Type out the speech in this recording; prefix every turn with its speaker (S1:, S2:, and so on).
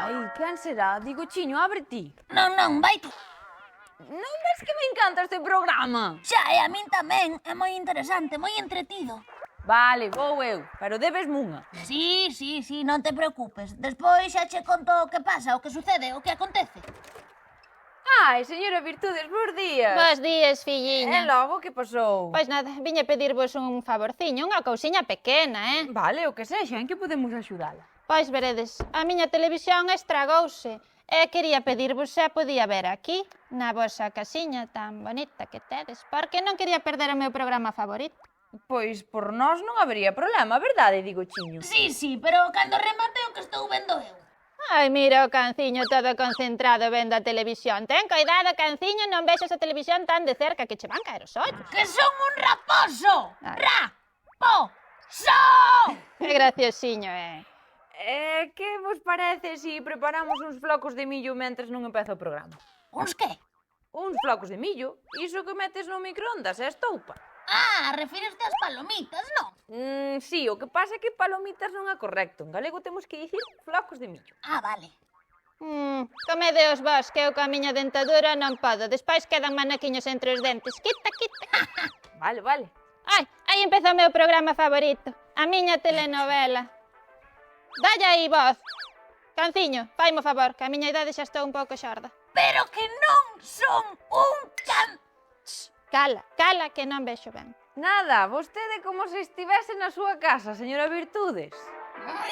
S1: Ai, quen será? Digochiño, abre ti.
S2: Non, vai ti.
S1: Non ves que me encanta este programa?
S2: Xa, e a min tamén. É moi interesante, moi entretido.
S1: Vale, vou eu, pero debesme unha.
S2: Sí, non te preocupes. Despois xa che conto o que pasa, o que sucede, o que acontece.
S1: Ai, señora Virtudes, bons días.
S3: Bos días,
S1: E
S3: filliña.
S1: logo, que pasou?
S3: Pois nada, viña pedirvos un favorciño, unha cousiña pequena,
S1: Vale, o que sexa, en que podemos axudala?
S3: Pois veredes, a miña televisión estragouse e quería pedirvos se a podía ver aquí, na vosa casiña tan bonita que tedes, porque non quería perder o meu programa favorito.
S1: Pois por nós non habería problema, verdade, Digochiño?
S2: Sí, pero cando remate o que estou vendo eu.
S3: Ai, mira o canciño todo concentrado vendo a televisión. Ten coidado, canciño, non vexas a televisión tan de cerca que che van caer os ollos.
S2: Que son un raposo!
S3: Ai.
S2: Raposo!
S3: Que graciosiño,
S1: Que vos parece se preparamos uns flocos de millo mentres non empeza o programa?
S2: Uns que?
S1: Uns flocos de millo? Iso que metes no microondas e estoupa.
S2: Ah, refíreste ás palomitas, non?
S1: Sí, o que pasa é que palomitas non é correcto. En galego temos que dicir flocos de millo.
S2: Ah, vale.
S3: Comedeos vos, que eu coa miña dentadura non podo. Despois quedan manaquiños entre os dentes. Quita.
S1: Vale.
S3: Ai, aí empeza o meu programa favorito. A miña telenovela. Dalle aí vos. Canciño, faime o favor, que a miña idade xa estou un pouco xorda.
S2: Pero que non son un can...
S3: Cala, que non vexo ben.
S1: Nada, vostede como se estivese na súa casa, señora Virtudes.
S2: Ai,